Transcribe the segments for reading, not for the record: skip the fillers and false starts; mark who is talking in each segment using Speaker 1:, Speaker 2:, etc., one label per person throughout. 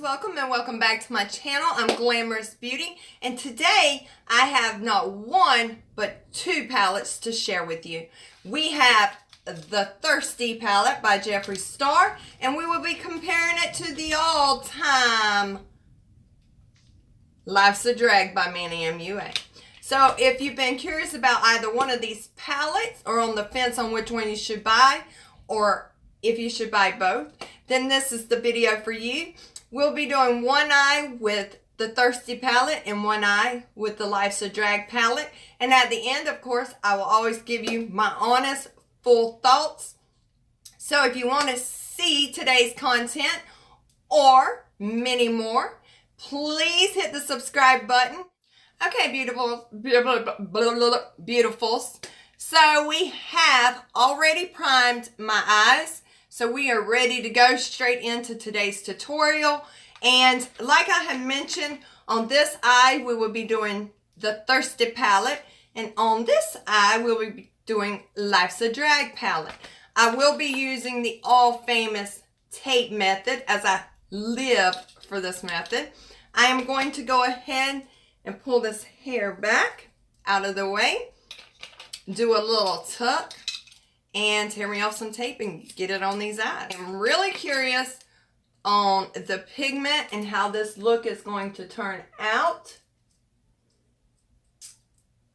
Speaker 1: welcome and welcome back to my channel. I'm Glamorous Beauty, and today I have not one but two palettes to share with you. We have the Thirsty palette by Jeffree Star, and we will be comparing it to the all-time Life's a Drag by Manny MUA. So if you've been curious about either one of these palettes or on the fence on which one you should buy, or if you should buy both, then this is the video for you. We'll be doing one eye with the Thirsty palette and one eye with the Life's a Drag palette. And at the end, of course, I will always give you my honest, full thoughts. So if you want to see today's content or many more, please hit the subscribe button. Okay, beautifuls. So we have already primed my eyes. So we are ready to go straight into today's tutorial. And like I had mentioned, on this eye, we will be doing the Thirsty palette. And on this eye, we will be doing Life's a Drag palette. I will be using the all-famous tape method as I live for this method. I am going to go ahead and pull this hair back out of the way. Do a little tuck. And tear me off some tape and get it on these eyes. I'm really curious on the pigment and how this look is going to turn out.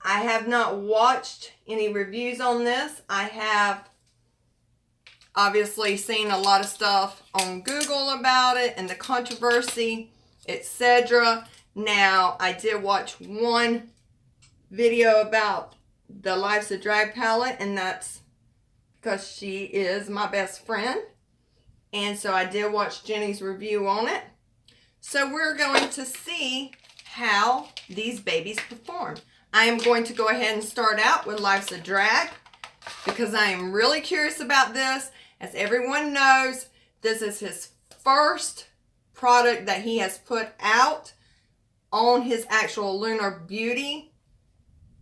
Speaker 1: I have not watched any reviews on this. I have obviously seen a lot of stuff on Google about it and the controversy, etc. Now, I did watch one video about the Life's a Drag palette, and that's because she is my best friend. And so I did watch Jenny's review on it. So we're going to see how these babies perform. I am going to go ahead and start out with Life's a Drag because I am really curious about this. As everyone knows, this is his first product that he has put out on his actual Lunar Beauty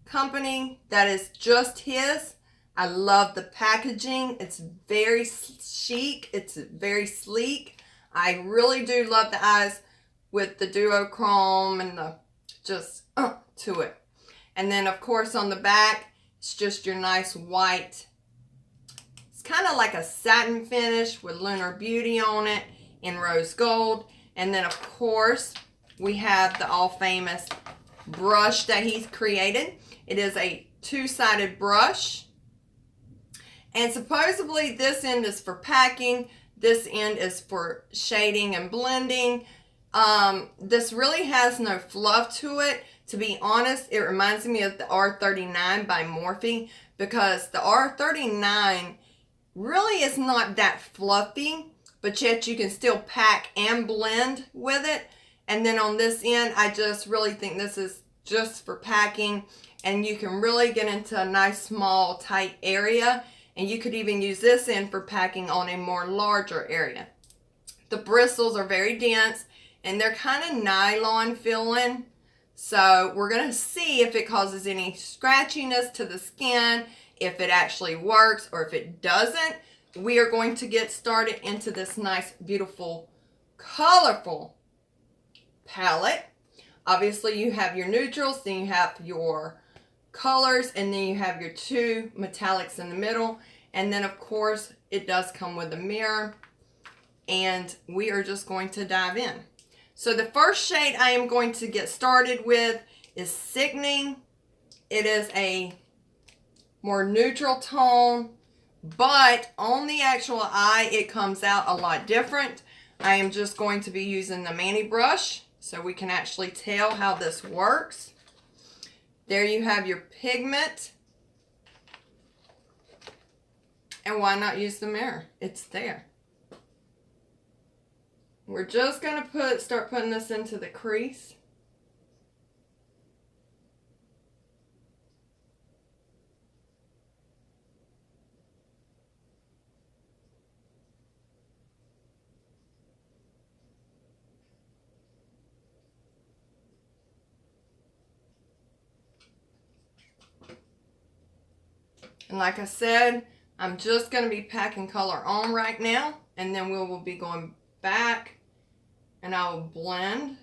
Speaker 1: company that is just his. I love the packaging. It's very chic. It's very sleek. I really do love the eyes with the duochrome and the just to it. And then of course on the back, it's just your nice white. It's kind of like a satin finish with Lunar Beauty on it in rose gold. And then of course we have the all famous brush that he's created. It is a two-sided brush. And supposedly this end is for packing. This end is for shading and blending. This really has no fluff to it. To be honest, it reminds me of the R39 by Morphe, because the R39 really is not that fluffy, but yet you can still pack and blend with it. And then on this end, I just really think this is just for packing, and you can really get into a nice small tight area. And you could even use this end for packing on a more larger area. The bristles are very dense and they're kind of nylon feeling. So we're going to see if it causes any scratchiness to the skin, if it actually works, or if it doesn't. We are going to get started into this nice, beautiful, colorful palette. Obviously you have your neutrals, then you have your colors, and then you have your two metallics in the middle. And then of course it does come with a mirror, and we are just going to dive in. So the first shade I am going to get started with is Sickening. It is a more neutral tone, but on the actual eye it comes out a lot different. I am just going to be using the Manny brush so we can actually tell how this works. There you have your pigment. And why not use the mirror? It's there. We're just going to start putting this into the crease. And like I said, I'm just going to be packing color on right now, and then we will be going back And I will blend.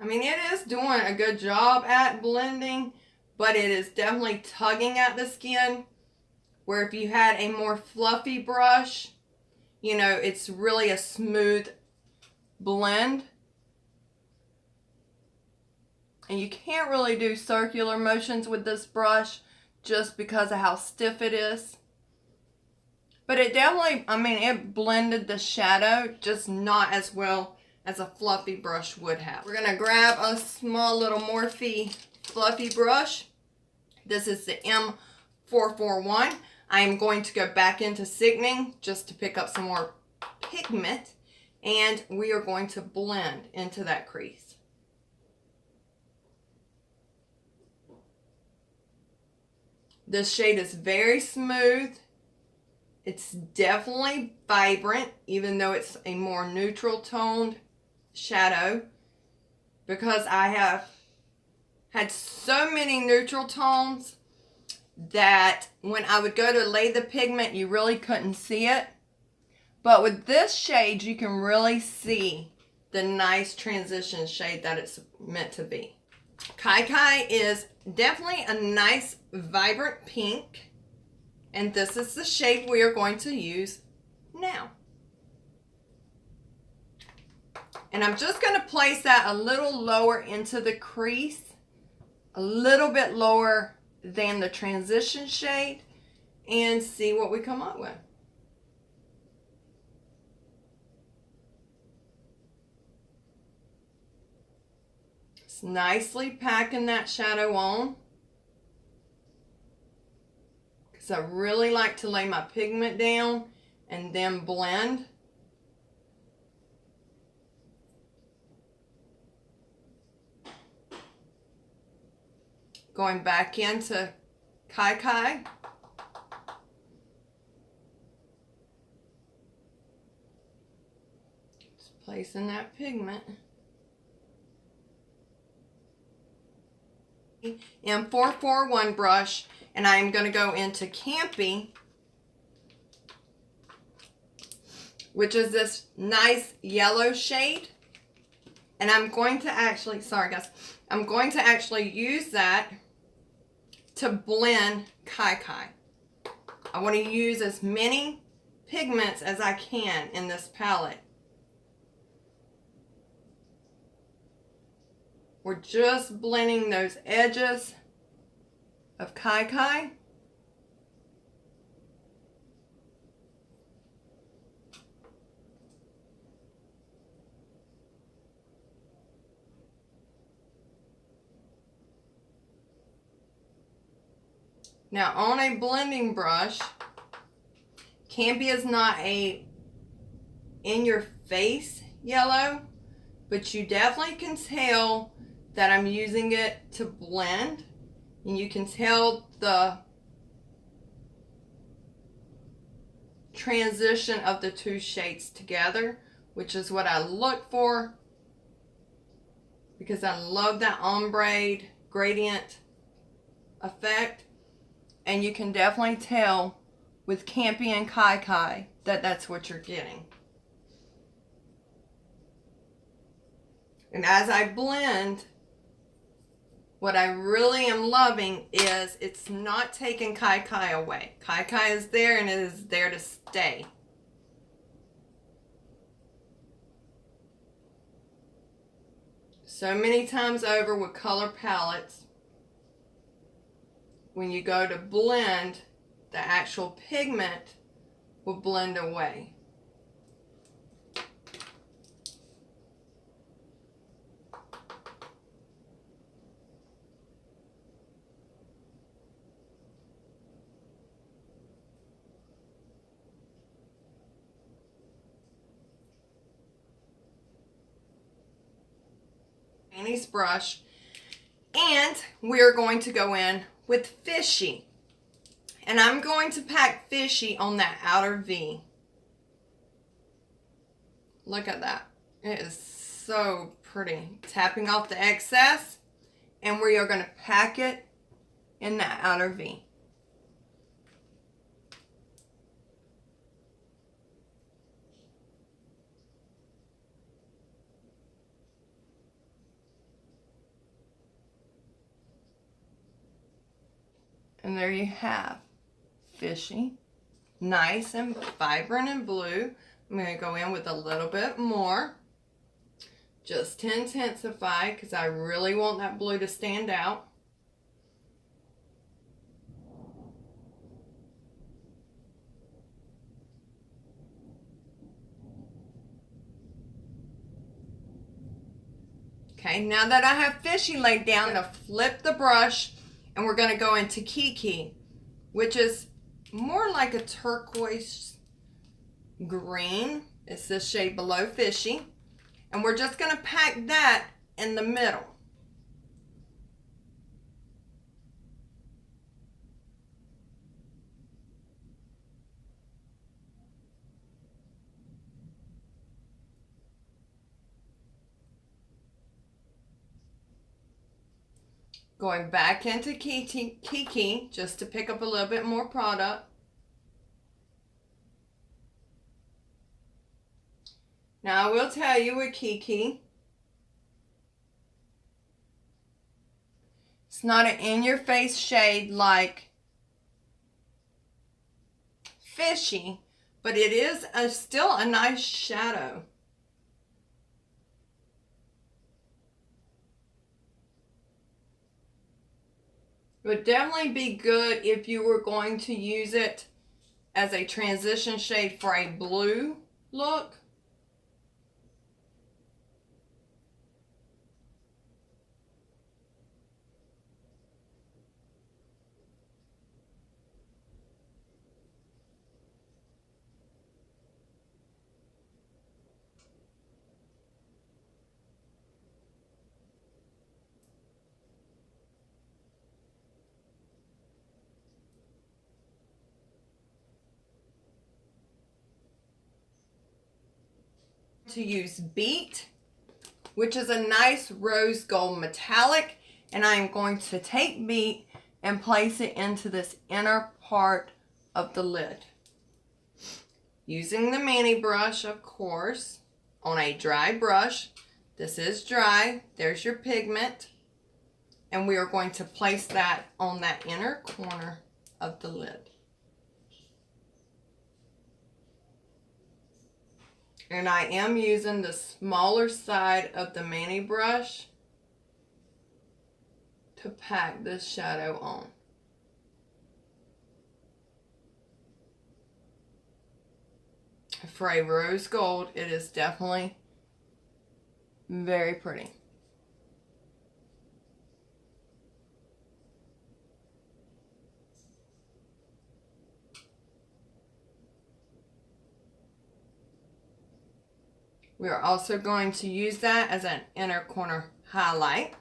Speaker 1: I mean, it is doing a good job at blending, but it is definitely tugging at the skin. Where if you had a more fluffy brush, you know, it's really a smooth blend. And you can't really do circular motions with this brush just because of how stiff it is. But it definitely, I mean, it blended the shadow, just not as well as a fluffy brush would have. We're going to grab a small little Morphe fluffy brush. This is the M441. I am going to go back into Signing just to pick up some more pigment. And we are going to blend into that crease. This shade is very smooth. It's definitely vibrant, even though it's a more neutral toned shadow, because I have had so many neutral tones that when I would go to lay the pigment, you really couldn't see it. But with this shade, you can really see the nice transition shade that it's meant to be. Kai Kai is definitely a nice, vibrant pink. And this is the shade we are going to use now. And I'm just going to place that a little lower into the crease, a little bit lower than the transition shade, and see what we come up with. It's nicely packing that shadow on, because I really like to lay my pigment down and then blend. Going back into Kai Kai. Just placing that pigment. M441 brush, and I am going to go into Campy, which is this nice yellow shade. And I'm going to actually, sorry guys, I'm going to actually use that to blend Kai Kai. I want to use as many pigments as I can in this palette. We're just blending those edges of Kai Kai. Now on a blending brush, Campy is not a in-your-face yellow, but you definitely can tell that I'm using it to blend, and you can tell the transition of the two shades together, which is what I look for, because I love that ombre gradient effect. And you can definitely tell with Campy and Kai Kai that that's what you're getting. And as I blend, what I really am loving is it's not taking Kai Kai away. Kai Kai is there, and it is there to stay. So many times over with color palettes, when you go to blend, the actual pigment will blend away. Manny's brush, and we're going to go in with Fishy, and I'm going to pack Fishy on that outer V. Look at that. It is so pretty. Tapping off the excess, and we are going to pack it in that outer V. And there you have Fishy. Nice and vibrant and blue. I'm going to go in with a little bit more. Just to intensify, because I really want that blue to stand out. Okay, now that I have Fishy laid down, I'm going to flip the brush and we're going to go into Kiki, which is more like a turquoise green. It's the shade below Fishy. And we're just going to pack that in the middle. Going back into Kiki just to pick up a little bit more product. Now I will tell you with Kiki, it's not an in-your-face shade like Fishy, but it is still a nice shadow. It would definitely be good if you were going to use it as a transition shade for a blue look. To use Beat, which is a nice rose gold metallic, and I am going to take Beat and place it into this inner part of the lid. Using the Manny brush, of course, on a dry brush. This is dry. There's your pigment. And we are going to place that on that inner corner of the lid. And I am using the smaller side of the Manny brush to pack this shadow on. For a rose gold, it is definitely very pretty. We are also going to use that as an inner corner highlight.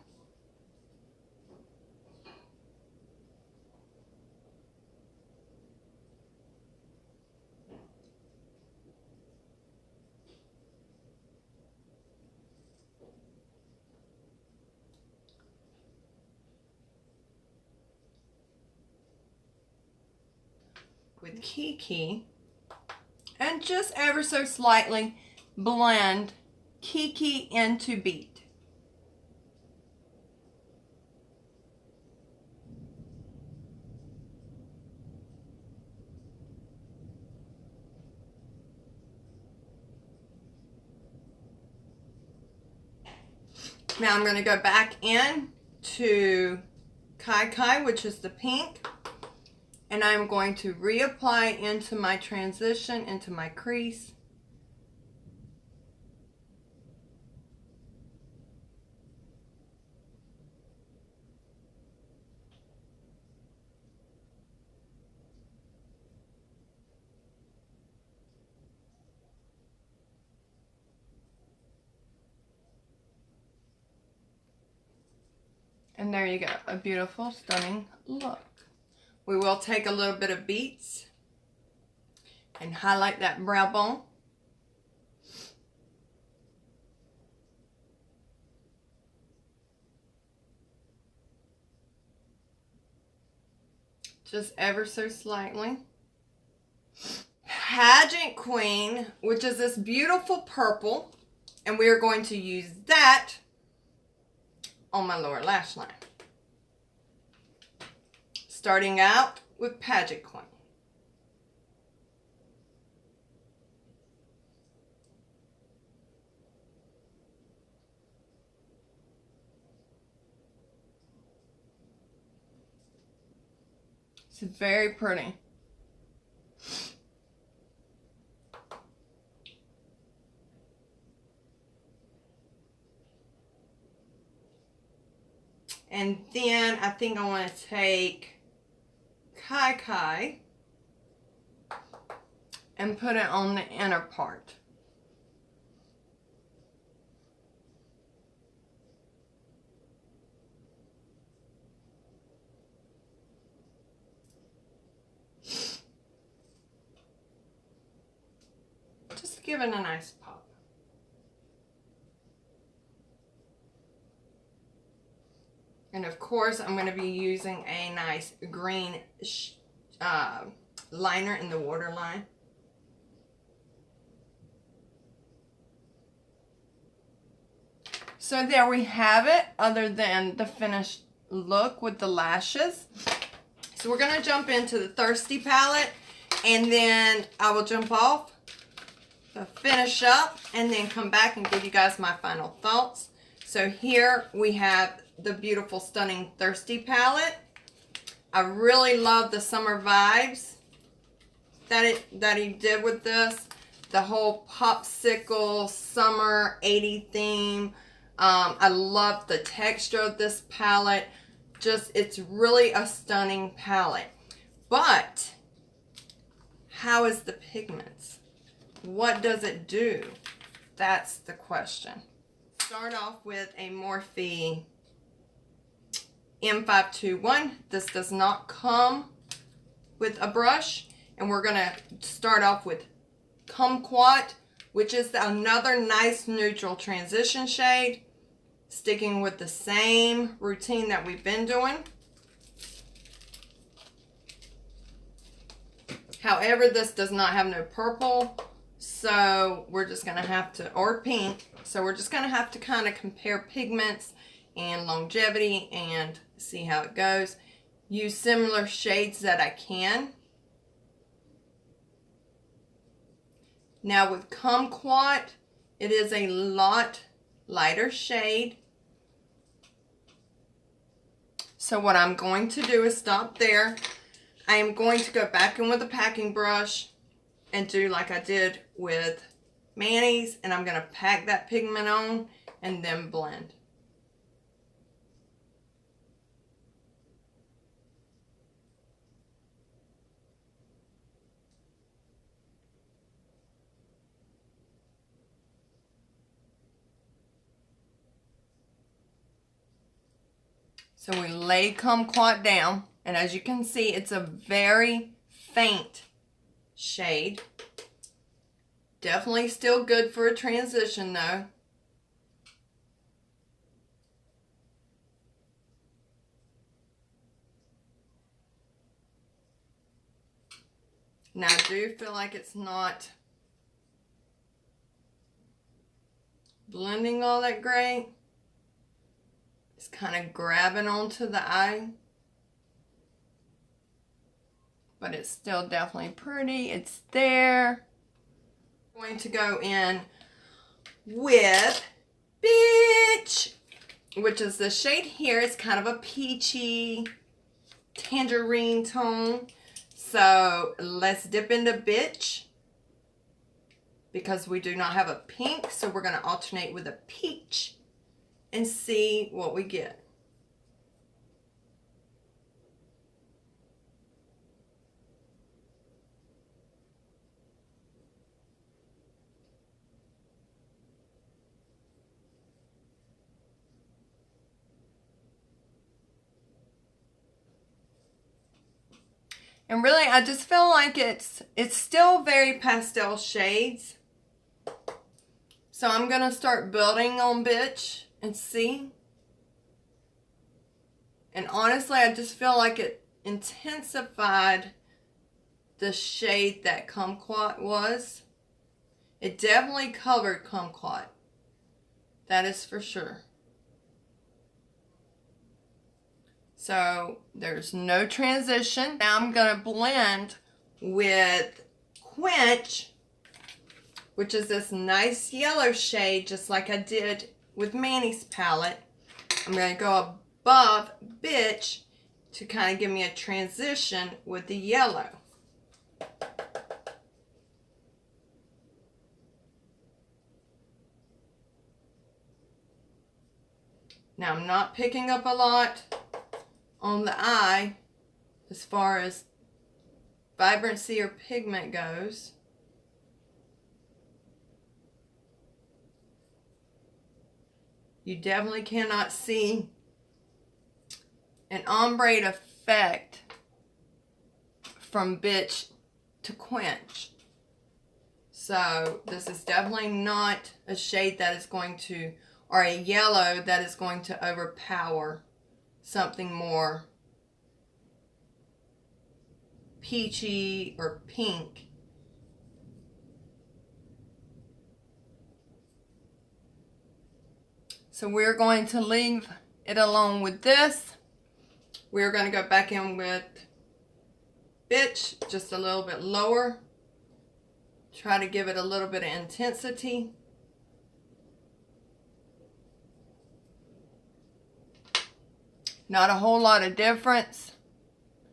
Speaker 1: With Kiki, and just ever so slightly blend Kiki into Beat. Now I'm going to go back in to Kai Kai, which is the pink, and I'm going to reapply into my transition, into my crease. And there you go, a beautiful, stunning look. We will take a little bit of Beats and highlight that brow bone. Just ever so slightly. Pageant Queen, which is this beautiful purple, and we are going to use that on my lower lash line. Starting out with Pageant Queen. It's very pretty. And then I think I want to take Kai Kai and put it on the inner part. Just give it a nice pop. And of course, I'm going to be using a nice green liner in the waterline. So there we have it, other than the finished look with the lashes. So we're going to jump into the Thirsty palette, and then I will jump off, finish up, and then come back and give you guys my final thoughts. So here we have the beautiful, stunning Thirsty palette. I really love the summer vibes that he did with this. The whole popsicle summer 80s theme. I love the texture of this palette. Just, it's really a stunning palette. But how is the pigments? What does it do? That's the question. Start off with a Morphe M521. This does not come with a brush, and we're going to start off with Kumquat, which is another nice neutral transition shade, sticking with the same routine that we've been doing. However, this does not have no purple, so we're just going to have to, or pink, so we're just going to have to kind of compare pigments and longevity and see how it goes. Use similar shades that I can. Now with Kumquat, it is a lot lighter shade. So what I'm going to do is stop there. I am going to go back in with a packing brush and do like I did with Manny's, and I'm going to pack that pigment on and then blend. So we lay Kumquat down, and as you can see, it's a very faint shade. Definitely still good for a transition though. Now I do feel like it's not blending all that great. It's kind of grabbing onto the eye. But it's still definitely pretty. It's there. I'm going to go in with Bitch, which is the shade here. It's kind of a peachy tangerine tone. So let's dip into Bitch, because we do not have a pink. So we're going to alternate with a peach and see what we get. And really, I just feel like it's still very pastel shades. So I'm going to start building on Bitch and see. And honestly, I just feel like it intensified the shade that Kumquat was. It definitely covered Kumquat. That is for sure. So there's no transition. Now I'm going to blend with Quench, which is this nice yellow shade, just like I did with Manny's palette. I'm going to go above Bitch to kind of give me a transition with the yellow. Now I'm not picking up a lot on the eye as far as vibrancy or pigment goes. You definitely cannot see an ombre effect from Bitch to Quench. So this is definitely not a shade that is going to, or a yellow that is going to overpower something more peachy or pink. So we're going to leave it alone with this. We're going to go back in with Bitch, just a little bit lower. Try to give it a little bit of intensity. Not a whole lot of difference.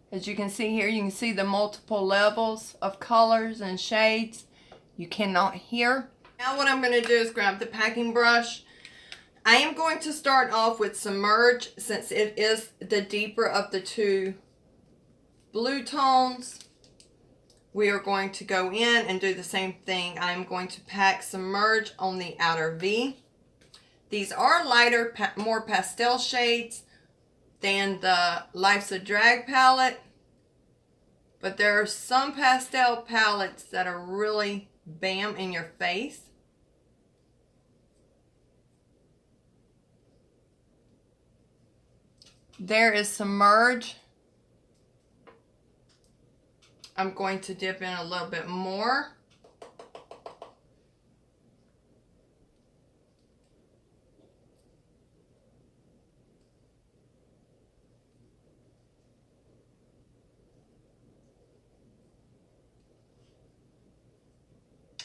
Speaker 1: As you can see here, you can see the multiple levels of colors and shades. You cannot hear. Now what I'm going to do is grab the packing brush. I am going to start off with Submerge, since it is the deeper of the two blue tones. We are going to go in and do the same thing. I'm going to pack Submerge on the outer V. These are lighter, more pastel shades than the Life's a Drag palette, but there are some pastel palettes that are really bam in your face. There is Submerge. I'm going to dip in a little bit more.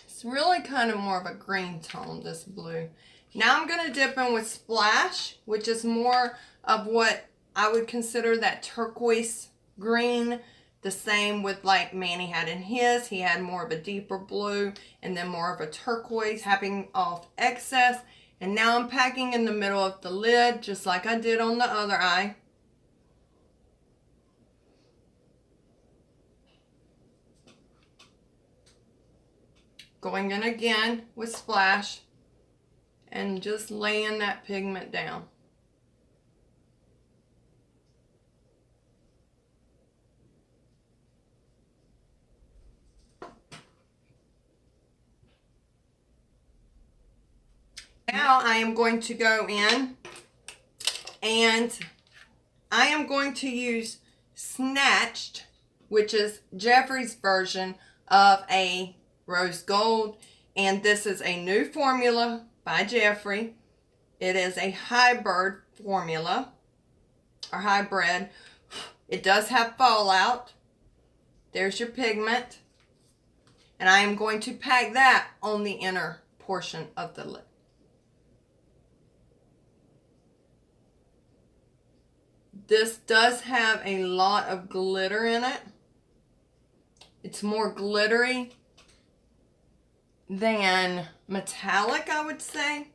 Speaker 1: It's really kind of more of a green tone, this blue. Now I'm going to dip in with Splash, which is more of what I would consider that turquoise green. The same with like Manny had in his. He had more of a deeper blue and then more of a turquoise, tapping off excess. And now I'm packing in the middle of the lid, just like I did on the other eye. Going in again with Splash and just laying that pigment down. Now I am going to go in and I am going to use Snatched, which is Jeffree's version of a rose gold, and this is a new formula by Jeffree. It is a hybrid formula, or hybrid. It does have fallout. There's your pigment, and I am going to pack that on the inner portion of the lid. This does have a lot of glitter in it. It's more glittery than metallic, I would say.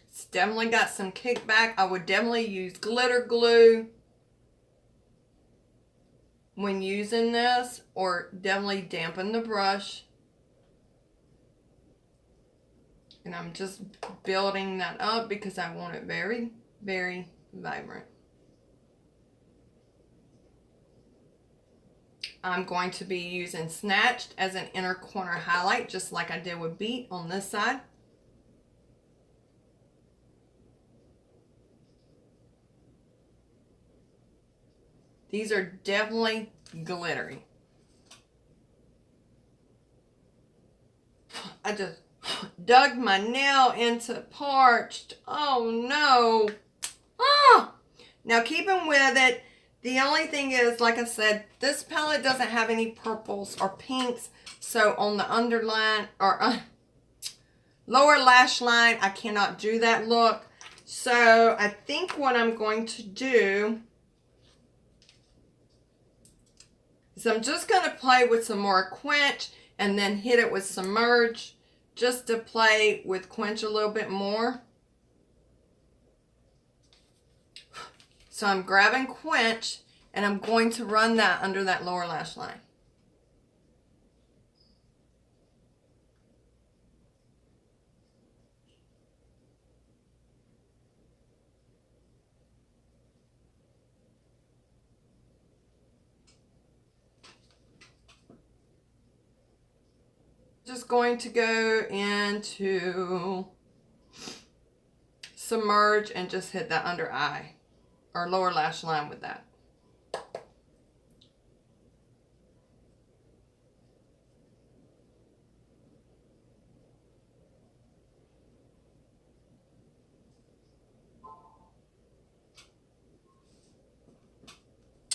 Speaker 1: It's definitely got some kickback. I would definitely use glitter glue when using this, or definitely dampen the brush. And I'm just building that up because I want it very, very vibrant. I'm going to be using Snatched as an inner corner highlight, just like I did with Beat on this side. These are definitely glittery. I just dug my nail into parched. Oh no. Ah! Now keeping with it, the only thing is, like I said, this palette doesn't have any purples or pinks. So on the underline or lower lash line, I cannot do that look. So I think what I'm going to do is I'm just going to play with some more quench and then hit it with submerge just to play with quench a little bit more. So I'm grabbing quench and I'm going to run that under that lower lash line. Just going to go into submerge and just hit that under eye or lower lash line with that.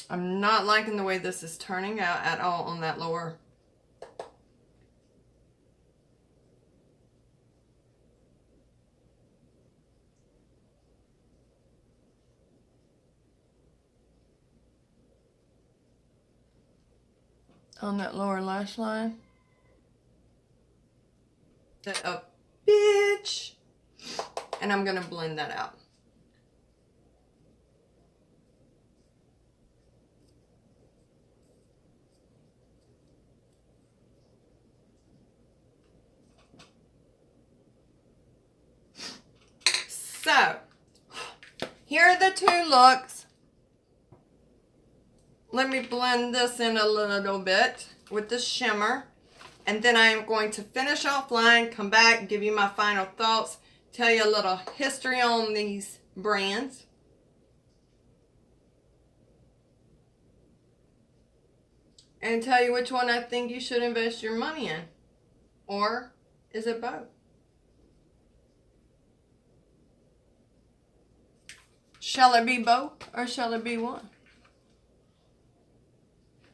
Speaker 1: I'm not liking the way this is turning out at all on that lower. On that lower lash line. A bitch. And I'm going to blend that out. So, here are the two looks. Let me blend this in a little bit with the shimmer. And then I am going to finish offline, come back, give you my final thoughts, tell you a little history on these brands. And tell you which one I think you should invest your money in. Or is it both? Shall it be both or shall it be one?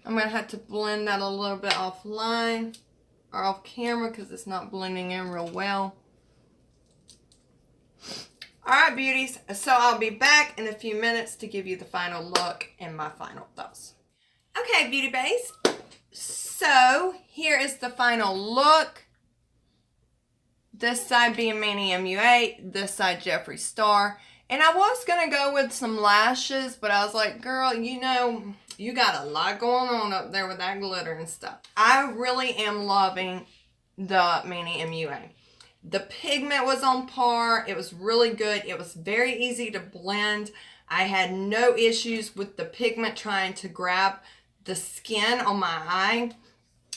Speaker 1: I'm going to have to blend that a little bit offline or off camera because it's not blending in real well. Alright, beauties. So I'll be back in a few minutes to give you the final look and my final thoughts. Okay, beauty base. So here is the final look. This side being Manny MU8, this side Jeffree Star. And I was going to go with some lashes, but I was like, girl, you know, you got a lot going on up there with that glitter and stuff. I really am loving the Manny MUA. The pigment was on par. It was really good. It was very easy to blend. I had no issues with the pigment trying to grab the skin on my eye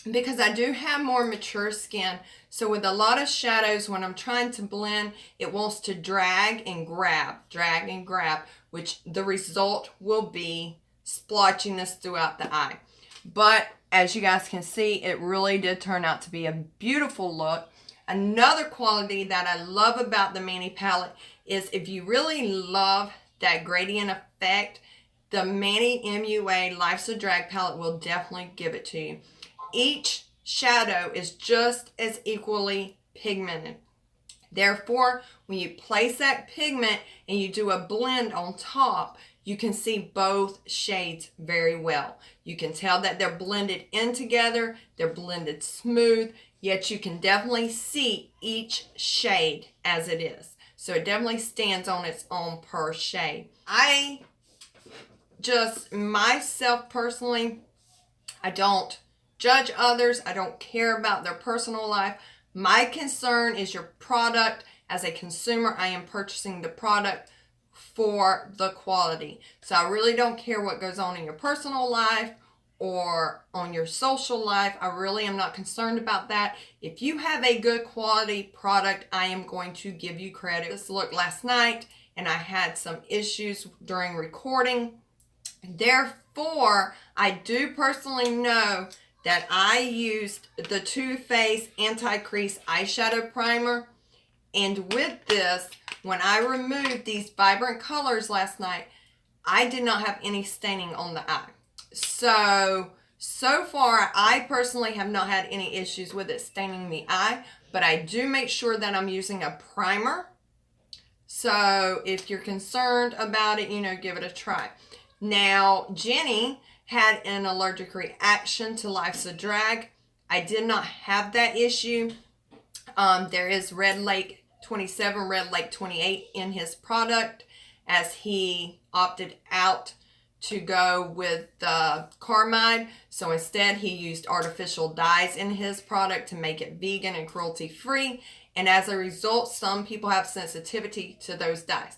Speaker 1: because I do have more mature skin. So with a lot of shadows, when I'm trying to blend, it wants to drag and grab, which the result will be splotchiness throughout the eye. But as you guys can see, it really did turn out to be a beautiful look. Another quality that I love about the Manny palette is if you really love that gradient effect, the Manny MUA Life's a Drag palette will definitely give it to you. Each shadow is just as equally pigmented. Therefore, when you place that pigment and you do a blend on top, you can see both shades very well. You can tell that they're blended in together, they're blended smooth, yet you can definitely see each shade as it is. So it definitely stands on its own per shade. Myself personally, I don't judge others. I don't care about their personal life. My concern is your product. As a consumer, I am purchasing the product for the quality. So I really don't care what goes on in your personal life or on your social life. I really am not concerned about that. If you have a good quality product, I am going to give you credit. This look last night and I had some issues during recording. Therefore, I do personally know that I used the Too Faced Anti-Crease Eyeshadow Primer. And with this, when I removed these vibrant colors last night, I did not have any staining on the eye. So far, I personally have not had any issues with it staining the eye, but I do make sure that I'm using a primer. So if you're concerned about it, give it a try. Now, Jenny had an allergic reaction to Life's a Drag. I did not have that issue. There is Red Lake 27, Red Lake 28 in his product, as he opted out to go with the carmine. So instead, he used artificial dyes in his product to make it vegan and cruelty free. And as a result, some people have sensitivity to those dyes.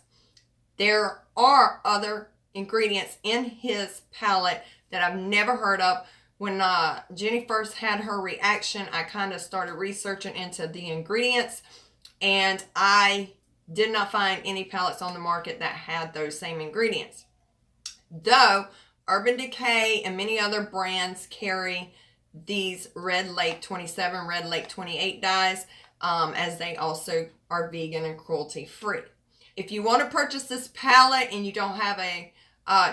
Speaker 1: There are other ingredients in his palette that I've never heard of. When Jenny first had her reaction, I kind of started researching into the ingredients, and I did not find any palettes on the market that had those same ingredients. Though Urban Decay and many other brands carry these Red Lake 27, Red Lake 28 dyes, as they also are vegan and cruelty free. If you want to purchase this palette and you don't have a,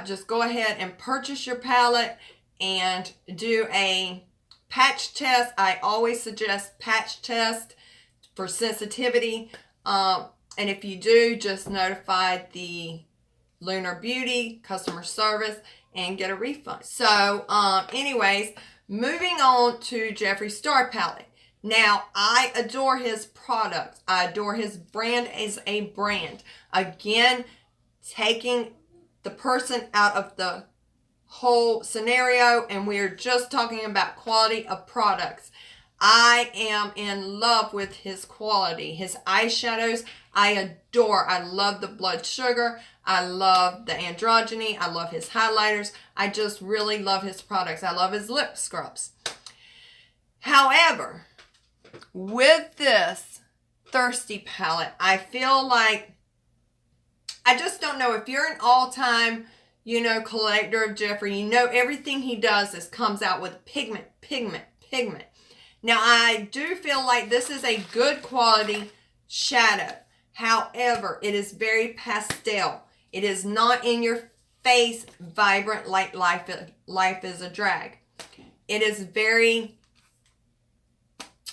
Speaker 1: just go ahead and purchase your palette and do a patch test. I always suggest patch test for sensitivity. And if you do, just notify the Lunar Beauty customer service and get a refund. So anyways, moving on to Jeffree Star palette. Now, I adore his products. I adore his brand as a brand. Again, taking the person out of the whole scenario, and we're just talking about quality of products. I am in love with his quality. His eyeshadows, I adore. I love the blood sugar. I love the androgyny. I love his highlighters. I just really love his products. I love his lip scrubs. However, with this Thirsty palette, I feel like, I just don't know, if you're an all-time, collector of Jeffree, everything he does comes out with pigment. Now, I do feel like this is a good quality shadow. However, it is very pastel. It is not in your face vibrant like Life is a Drag. It is very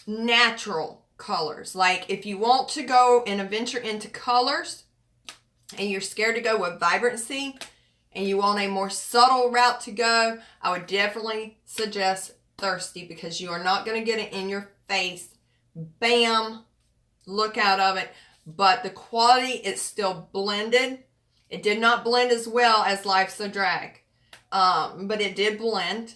Speaker 1: natural colors. Like, if you want to go and venture into colors and you're scared to go with vibrancy and you want a more subtle route to go, I would definitely suggest Thirsty, because you are not going to get it in your face, bam, look out of it. But the quality is still blended. It did not blend as well as Life's a Drag, but it did blend.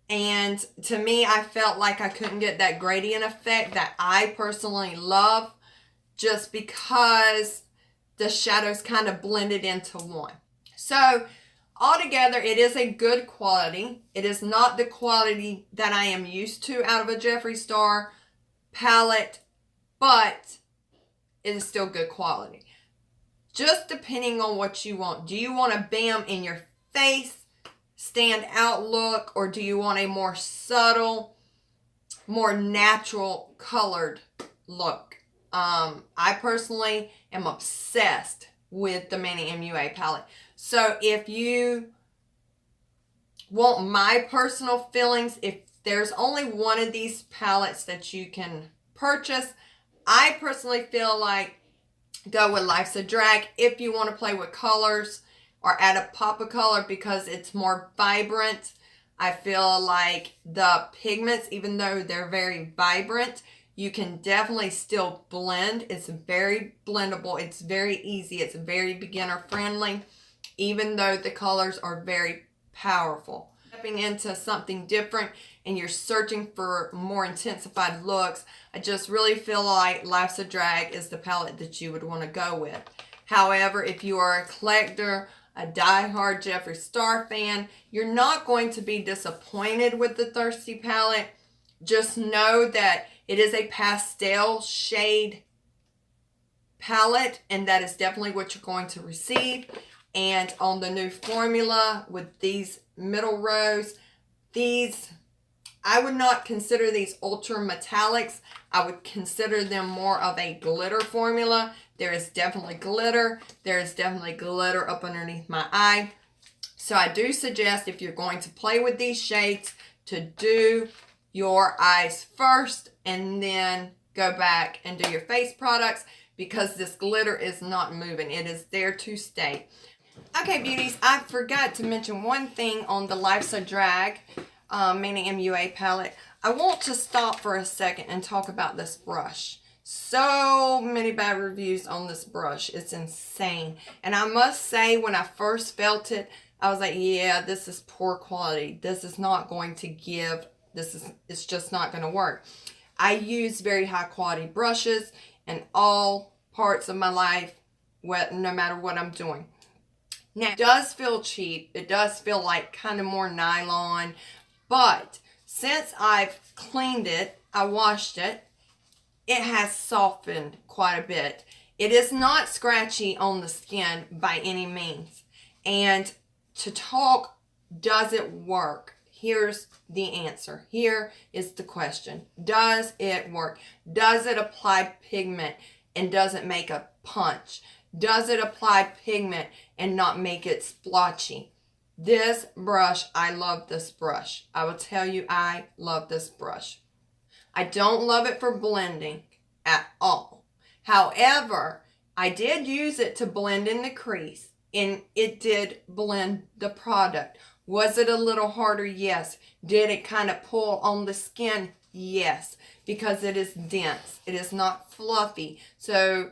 Speaker 1: And to me, I felt like I couldn't get that gradient effect that I personally love, just because the shadows kind of blended into one. So altogether, it is a good quality. It is not the quality that I am used to out of a Jeffree Star palette, but it is still good quality. Just depending on what you want. Do you want a bam in your face, stand out look, or do you want a more subtle, more natural colored look? I personally am obsessed with the Manny MUA palette. So if you want my personal feelings, if there's only one of these palettes that you can purchase, I personally feel like go with Life's a Drag if you want to play with colors or add a pop of color, because it's more vibrant. I feel like the pigments, even though they're very vibrant, you can definitely still blend. It's very blendable. It's very easy. It's very beginner friendly, even though the colors are very powerful. Stepping into something different and you're searching for more intensified looks, I just really feel like Life's a Drag is the palette that you would want to go with. However, if you are a collector, a die-hard Jeffree Star fan, you're not going to be disappointed with the Thirsty palette. Just know that it is a pastel shade palette, and that is definitely what you're going to receive. And on the new formula with these middle rows, these, I would not consider these ultra metallics. I would consider them more of a glitter formula, There is definitely glitter. There is definitely glitter up underneath my eye. So I do suggest, if you're going to play with these shades, to do your eyes first and then go back and do your face products, because this glitter is not moving. It is there to stay. Okay, beauties, I forgot to mention one thing on the Life's a Drag Manny MUA palette. I want to stop for a second and talk about this brush. So many bad reviews on this brush. It's insane. And I must say, when I first felt it, I was like, yeah, this is poor quality. This is not going to give. It's just not going to work. I use very high quality brushes in all parts of my life, no matter what I'm doing. Now, it does feel cheap. It does feel like kind of more nylon. But since I've cleaned it, I washed it, it has softened quite a bit. It is not scratchy on the skin by any means. And to talk, does it work? Here's the answer. Here is the question. Does it work? Does it apply pigment and does it make a punch? Does it apply pigment and not make it splotchy? This brush, I love this brush. I will tell you, I love this brush. I don't love it for blending at all. However, I did use it to blend in the crease, and it did blend the product. Was it a little harder? Yes. Did it kind of pull on the skin? Yes, because it is dense. It is not fluffy. So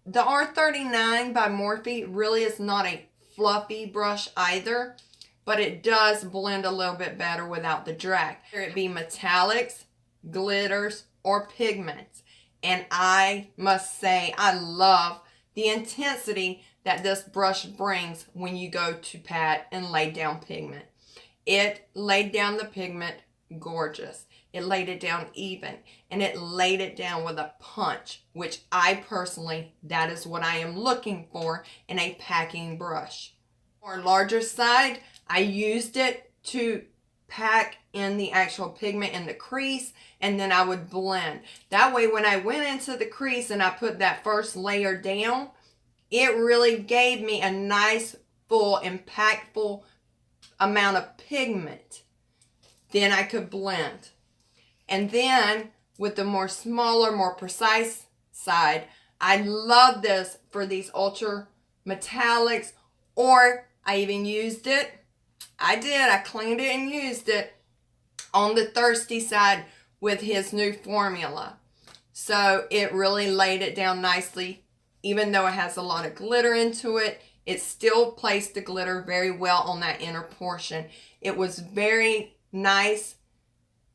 Speaker 1: the R39 by Morphe really is not a fluffy brush either, but it does blend a little bit better without the drag. Whether it be metallics, glitters, or pigments. And I must say, I love the intensity that this brush brings when you go to pat and lay down pigment. It laid down the pigment gorgeous. It laid it down even, and it laid it down with a punch, which I personally, that is what I am looking for in a packing brush. For a larger side, I used it to pack in the actual pigment in the crease, and then I would blend. That way, when I went into the crease and I put that first layer down, it really gave me a nice, full, impactful amount of pigment. Then I could blend. And then with the more smaller, more precise side, I love this for these ultra metallics, or I even used it. I cleaned it and used it on the thirsty side with his new formula. So it really laid it down nicely. Even though it has a lot of glitter into it, it still placed the glitter very well on that inner portion. It was very nice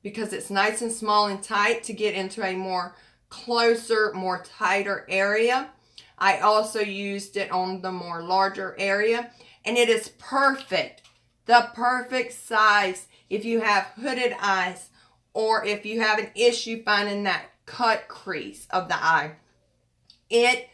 Speaker 1: because it's nice and small and tight to get into a more closer, more tighter area. I also used it on the more larger area, and it is perfect. The perfect size if you have hooded eyes, or if you have an issue finding that cut crease of the eye. It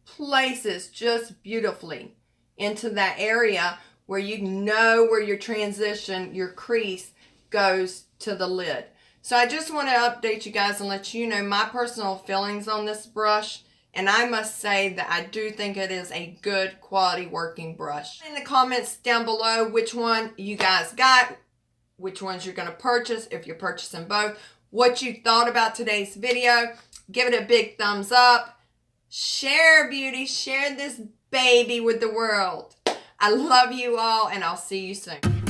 Speaker 1: places just beautifully into that area where you know where your transition, your crease goes to the lid. So I just want to update you guys and let you know my personal feelings on this brush. And I must say that I do think it is a good quality working brush. In the comments down below which one you guys got, which ones you're going to purchase, if you're purchasing both, what you thought about today's video. Give it a big thumbs up. Share, beauty. Share this baby with the world. I love you all, and I'll see you soon.